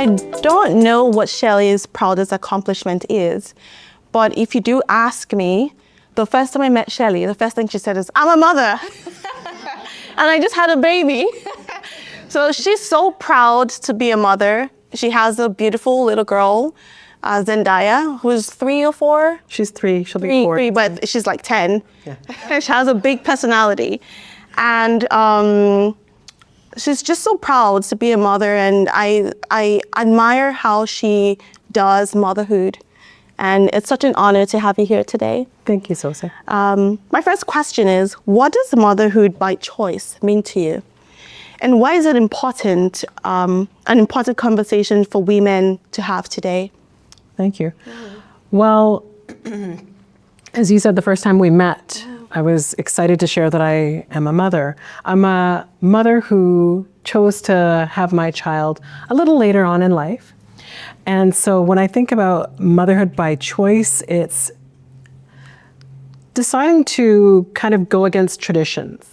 I don't know what Shelley's proudest accomplishment is, but if you do ask me, the first time I met Shelley, the first thing she said is, "I'm a mother." And I just had a baby. So she's so proud to be a mother. She has a beautiful little girl, Zendaya, who's 3 or 4. She's 3, she'll be 4. 3, but she's like 10. Yeah. She has a big personality. And she's just so proud to be a mother, and I admire how she does motherhood. And it's such an honor to have you here today. Thank you, SOSA. My first question is, what does motherhood by choice mean to you? And why is it important, an important conversation for women to have today? Thank you. Well, as you said, the first time we met, I was excited to share that I am a mother. I'm a mother who chose to have my child a little later on in life. And so when I think about motherhood by choice, it's deciding to kind of go against traditions.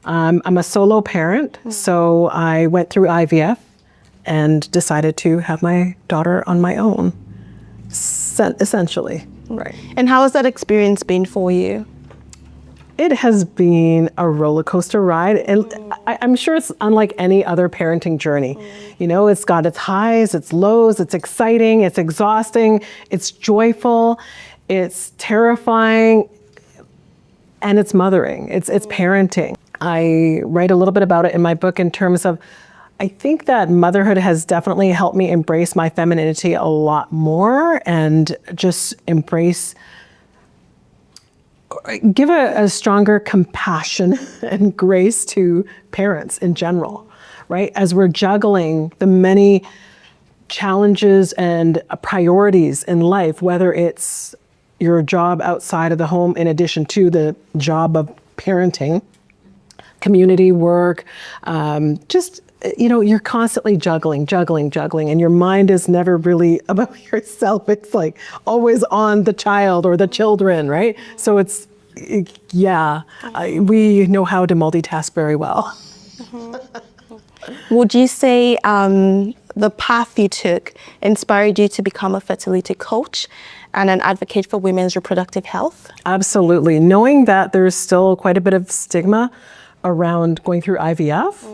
I'm a solo parent, so I went through IVF and decided to have my daughter on my own, essentially. Right. And how has that experience been for you? It has been a roller coaster ride, and I'm sure it's unlike any other parenting journey. You know, it's got its highs, its lows, it's exciting, it's exhausting, it's joyful, it's terrifying, and it's mothering, it's parenting. I write a little bit about it in my book in terms of, I think that motherhood has definitely helped me embrace my femininity a lot more and just give a stronger compassion and grace to parents in general, right? As we're juggling the many challenges and priorities in life, whether it's your job outside of the home in addition to the job of parenting, community work, just, you know, you're constantly juggling, and your mind is never really about yourself. It's like always on the child or the children, right? So it's, we know how to multitask very well. Would you say the path you took inspired you to become a fertility coach and an advocate for women's reproductive health? Absolutely. Knowing that there's still quite a bit of stigma around going through IVF.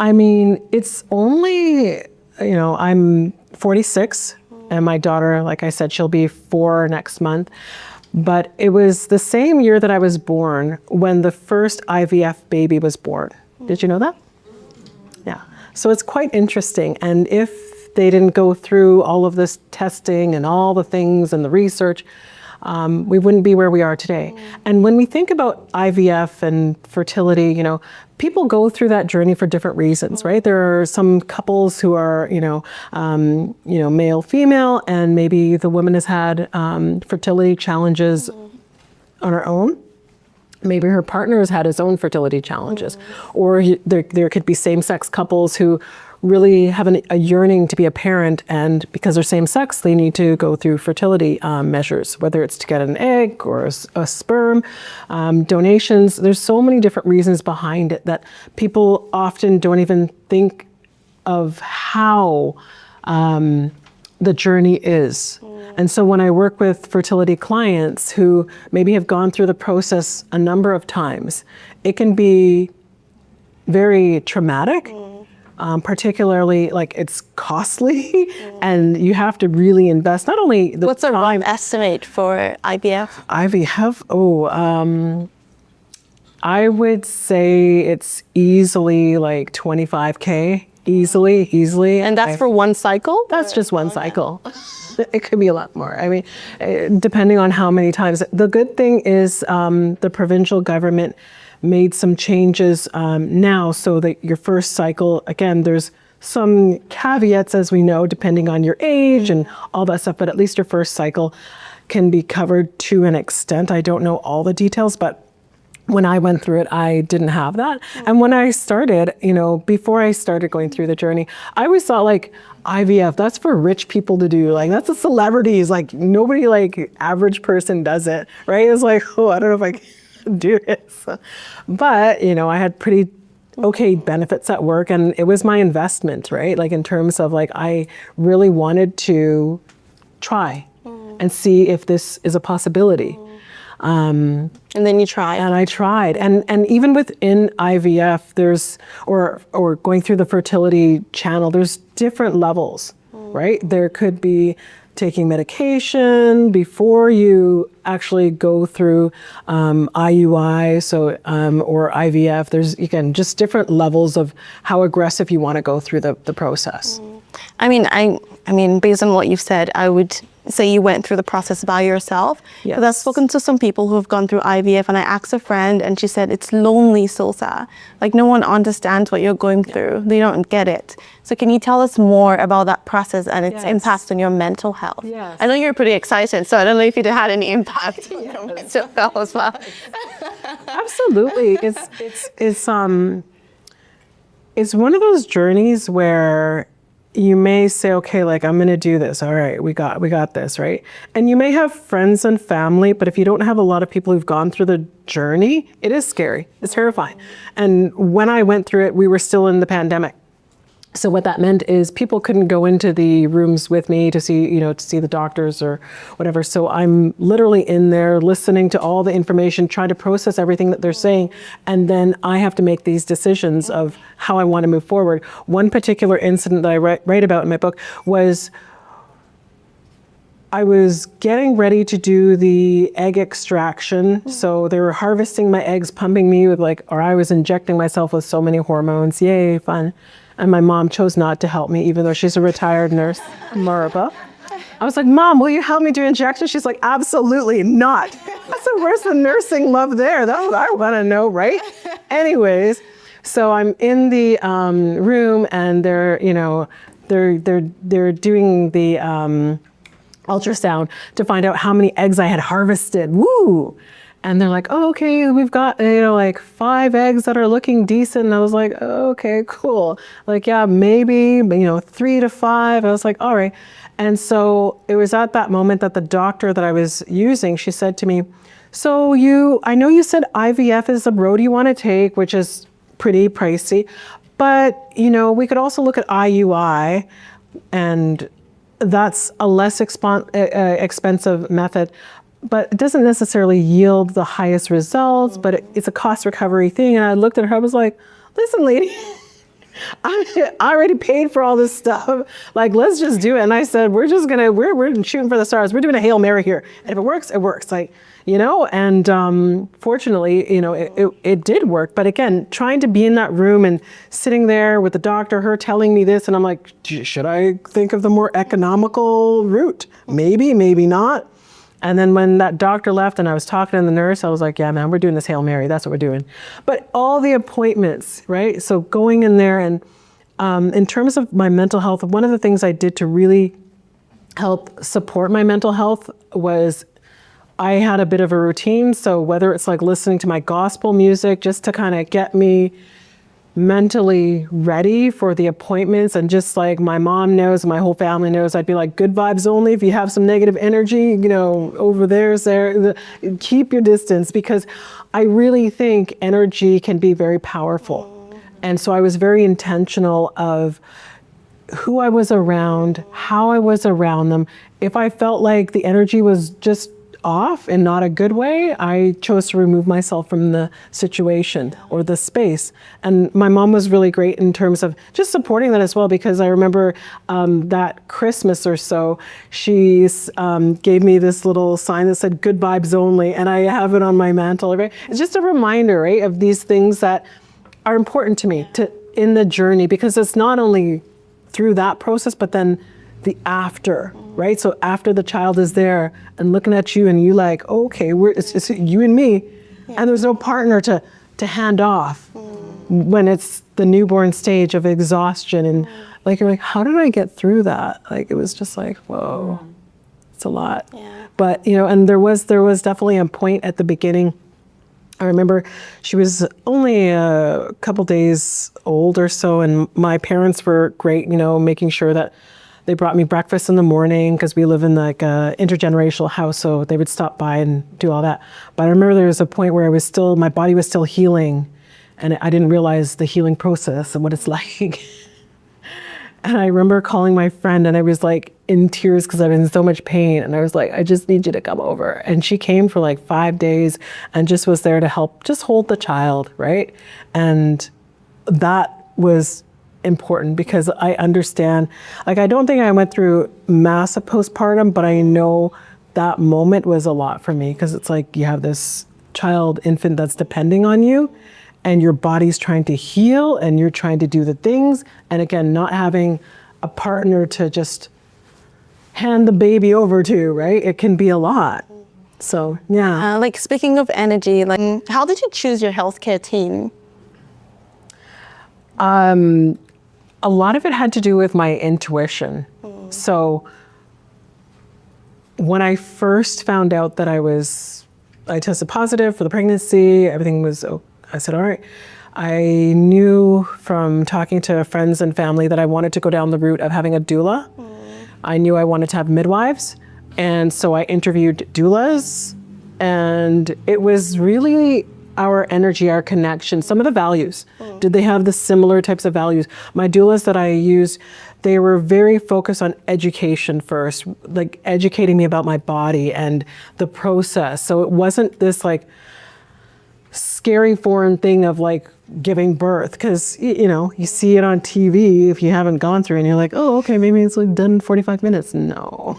I mean, it's only, you know, I'm 46 and my daughter, like I said, she'll be 4 next month. But it was the same year that I was born when the first IVF baby was born. Did you know that? Yeah. So it's quite interesting. And if they didn't go through all of this testing and all the things and the research, we wouldn't be where we are today. And when we think about IVF and fertility, you know, people go through that journey for different reasons, right? There are some couples who are, male, female, and maybe the woman has had fertility challenges on her own. Maybe her partner has had his own fertility challenges, or there could be same-sex couples who really have a yearning to be a parent, and because they're same sex, they need to go through fertility measures, whether it's to get an egg or a sperm, donations. There's so many different reasons behind it that people often don't even think of how the journey is. And so when I work with fertility clients who maybe have gone through the process a number of times, it can be very traumatic. Particularly, like, it's costly and you have to really invest not only the What's a rough estimate for IVF? IVF, I would say it's easily like 25K, easily. And that's for one cycle? That's just one cycle. It could be a lot more. I mean, depending on how many times. The good thing is the provincial government made some changes now so that your first cycle, again, there's some caveats, as we know, depending on your age and all that stuff, but at least your first cycle can be covered to an extent. I don't know all the details, but when I went through it, I didn't have that. And when I started, before I started going through the journey, I always thought, like, IVF, that's for rich people to do. Like, that's the celebrities. Like, nobody, like, average person does it, right? It's like, I don't know if I can do this. But, I had pretty okay benefits at work, and it was my investment, right? Like in terms of like, I really wanted to try and see if this is a possibility. And then you try. And I tried. And even within IVF, there's, or going through the fertility channel, there's different levels, right? There could be taking medication before you actually go through IUI, or IVF. There's, again, just different levels of how aggressive you want to go through the process. I mean, based on what you've said, I would say you went through the process by yourself. Yes. Because I've spoken to some people who have gone through IVF, and I asked a friend, and she said it's lonely, SOSA. Like, no one understands what you're going through. They don't get it. So can you tell us more about that process and its impact on your mental health? Yes. I know you're pretty excited, so I don't know if it had any impact on your mental health as well. Absolutely. It's one of those journeys where you may say, okay, like, I'm going to do this. All right, we got this, right? And you may have friends and family, but if you don't have a lot of people who've gone through the journey, it is scary. It's terrifying. And when I went through it, we were still in the pandemic. So what that meant is people couldn't go into the rooms with me to see the doctors or whatever. So I'm literally in there listening to all the information, trying to process everything that they're saying. And then I have to make these decisions of how I want to move forward. One particular incident that I write about in my book was I was getting ready to do the egg extraction. So they were harvesting my eggs, pumping me with or I was injecting myself with so many hormones. Yay, fun. And my mom chose not to help me, even though she's a retired nurse, Marba. I was like, Mom, will you help me do injections? She's like, absolutely not. I said, where's the nursing love there? That's what I want to know, right? Anyways, so I'm in the room, and they're doing the ultrasound to find out how many eggs I had harvested. Woo! And they're like, oh, okay, we've got, 5 eggs that are looking decent. And I was like, oh, okay, cool. Like, yeah, maybe, 3 to 5. I was like, all right. And so it was at that moment that the doctor that I was using, she said to me, so I know you said IVF is the road you want to take, which is pretty pricey, but, we could also look at IUI, and that's a less expensive method. But it doesn't necessarily yield the highest results, but it's a cost recovery thing. And I looked at her, I was like, listen, lady, I already paid for all this stuff. Like, let's just do it. And I said, we're shooting for the stars. We're doing a Hail Mary here. And if it works, it works. And fortunately, it did work. But again, trying to be in that room and sitting there with the doctor, her telling me this, and I'm like, should I think of the more economical route? Maybe, maybe not. And then when that doctor left and I was talking to the nurse, I was like, yeah, man, we're doing this Hail Mary. That's what we're doing. But all the appointments, right? So going in there, and in terms of my mental health, one of the things I did to really help support my mental health was I had a bit of a routine. So whether it's like listening to my gospel music just to kind of get me mentally ready for the appointments, and just like my mom knows, my whole family knows, I'd be like, good vibes only. If you have some negative energy, over there, keep your distance, because I really think energy can be very powerful. And so I was very intentional of who I was around, how I was around them. If I felt like the energy was just off in not a good way, I chose to remove myself from the situation or the space. And my mom was really great in terms of just supporting that as well, because I remember that Christmas or so, she gave me this little sign that said good vibes only, and I have it on my mantle. Right? It's just a reminder, right, of these things that are important to me in the journey, because it's not only through that process, but then the after, right? So after the child is there and looking at you, and you like, okay, it's you and me, and there's no partner to hand off when it's the newborn stage of exhaustion, and you're like, how did I get through that? Like, it was just like, whoa, it's a lot. Yeah. But and there was definitely a point at the beginning. I remember she was only a couple days old or so, and my parents were great, making sure that they brought me breakfast in the morning, because we live in like a intergenerational house, so they would stop by and do all that. But I remember there was a point where my body was still healing, and I didn't realize the healing process and what it's like. And I remember calling my friend, and I was like in tears because I was in so much pain. And I was like, I just need you to come over. And she came for like 5 days and just was there to help just hold the child, right? And that was important because I understand, like, I don't think I went through massive postpartum, but I know that moment was a lot for me because it's like you have this child, infant that's depending on you, and your body's trying to heal and you're trying to do the things. And again, not having a partner to just hand the baby over to, right? It can be a lot. So, yeah. Like, speaking of energy, like, how did you choose your healthcare team? A lot of it had to do with my intuition. So when I first found out that I tested positive for the pregnancy, everything was okay. I said, all right. I knew from talking to friends and family that I wanted to go down the route of having a doula. I knew I wanted to have midwives. And so I interviewed doulas, and it was really our energy, our connection, some of the values. Did they have the similar types of values? My doulas that I used, they were very focused on education first, like educating me about my body and the process. So it wasn't this like scary foreign thing of like giving birth, because you see it on TV if you haven't gone through, and you're like, oh, okay, maybe it's like done in 45 minutes. No,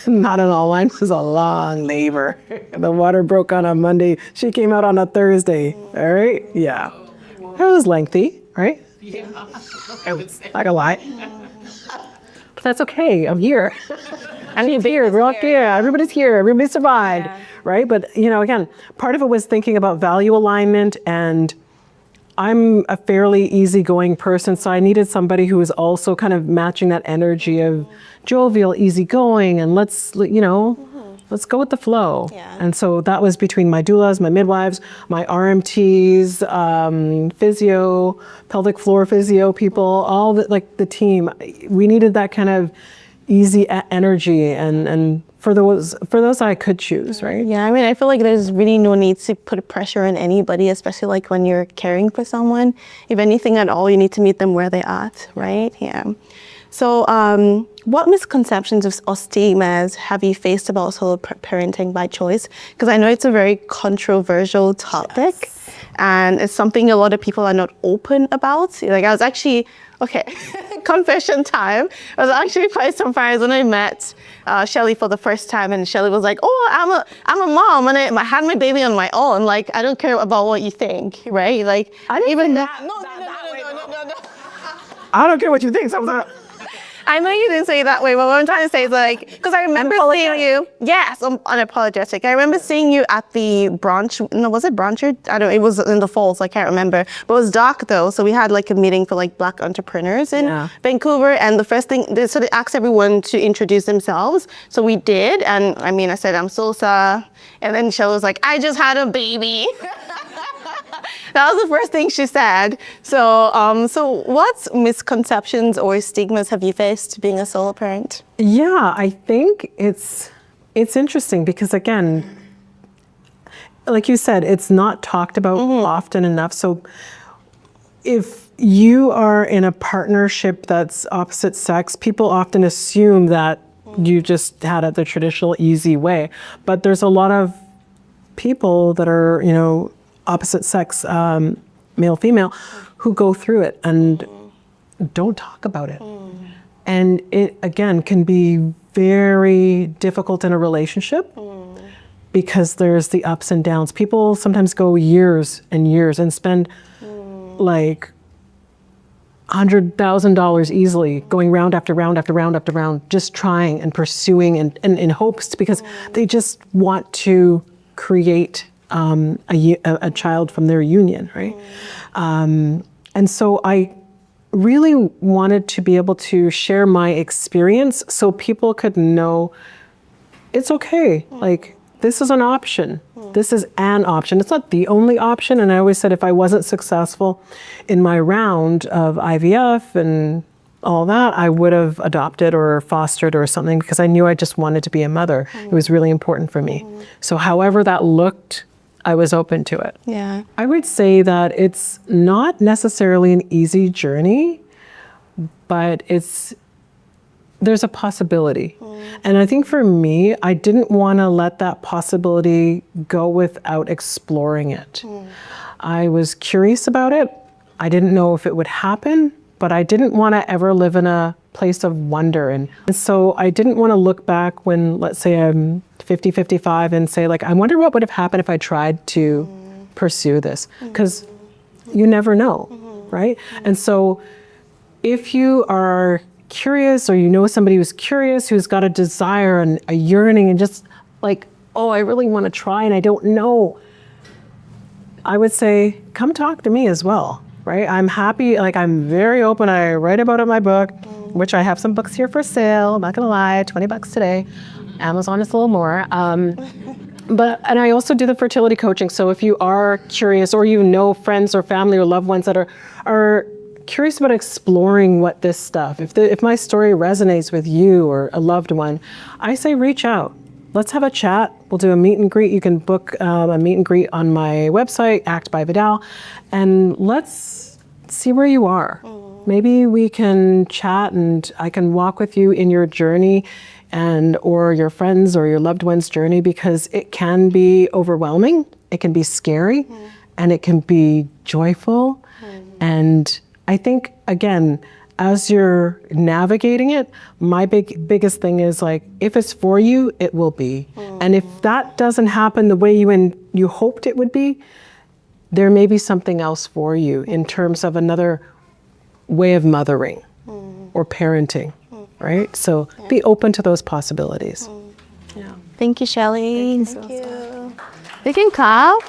not at all. Mine was a long labor. The water broke on a Monday. She came out on a Thursday. All right, yeah, it was lengthy, right? Yeah, not gonna lie, but that's okay. I'm here. I'm here. We're all here. Everybody's here. Everybody survived. Yeah. Right? But, again, part of it was thinking about value alignment, and I'm a fairly easygoing person, so I needed somebody who was also kind of matching that energy of jovial, easygoing, and let's go with the flow. Yeah. And so that was between my doulas, my midwives, my RMTs, physio, pelvic floor physio people, all the team. We needed that kind of easy energy, and for those I could choose, right? Yeah, I mean, I feel like there's really no need to put pressure on anybody, especially like when you're caring for someone. If anything at all, you need to meet them where they're at, right? Yeah. So what misconceptions or stigmas have you faced about solo parenting by choice? Because I know it's a very controversial topic. Yes. And it's something a lot of people are not open about. Like, I was actually, confession time. I was actually quite surprised when I met Shelley for the first time, and Shelley was like, oh, I'm a mom, and I had my baby on my own. Like, I don't care about what you think, right? Like, I didn't even that. No. I don't care what you think. I know you didn't say it that way, but what I'm trying to say is like, because I remember seeing you. Yes, I'm unapologetic. I remember seeing you at the brunch. No, was it brunch? I don't know. It was in the fall, so I can't remember. But it was dark though, so we had like a meeting for like Black entrepreneurs in Vancouver. And the first thing, they asked everyone to introduce themselves. So we did, and I said I'm SOSA, and then Shelley was like, I just had a baby. That was the first thing she said. So what misconceptions or stigmas have you faced being a solo parent? Yeah, I think it's interesting because, again, like you said, it's not talked about often enough. So if you are in a partnership that's opposite sex, people often assume that you just had it the traditional easy way. But there's a lot of people that are, opposite sex, male, female, who go through it and don't talk about it. And it, again, can be very difficult in a relationship because there's the ups and downs. People sometimes go years and years and spend like $100,000 easily going round after round after round after round, just trying and pursuing and in hopes, because they just want to create a child from their union, right? And so I really wanted to be able to share my experience so people could know it's okay. Like, this is an option. This is an option. It's not the only option. And I always said if I wasn't successful in my round of IVF and all that, I would have adopted or fostered or something, because I knew I just wanted to be a mother. It was really important for me. So however that looked I was open to it. Yeah. I would say that it's not necessarily an easy journey, but there's a possibility. And I think for me, I didn't want to let that possibility go without exploring it. I was curious about it. I didn't know if it would happen, but I didn't want to ever live in a place of wonder. And so I didn't want to look back when, let's say I'm 50, 55 and say like, I wonder what would have happened if I tried to pursue this, because you never know, right? And so if you are curious, or you know somebody who's curious, who's got a desire and a yearning and just like, oh, I really want to try and I don't know, I would say, come talk to me as well, right? I'm happy, like I'm very open. I write about it in my book, which I have some books here for sale. I'm not gonna lie, $20 today. Amazon is a little more. And I also do the fertility coaching. So if you are curious, or you know friends or family or loved ones that are curious about exploring what this stuff, if my story resonates with you or a loved one, I say reach out. Let's have a chat. We'll do a meet and greet. You can book a meet and greet on my website, Act by Vidal, and let's see where you are. Maybe we can chat and I can walk with you in your journey or your friends or your loved one's journey, because it can be overwhelming, it can be scary, and it can be joyful. And I think, again, as you're navigating it, my biggest thing is like, if it's for you, it will be. And if that doesn't happen the way you hoped it would be, there may be something else for you in terms of another way of mothering or parenting, right? So be open to those possibilities. Yeah. Thank you, Shelley. Thank you. We can clap.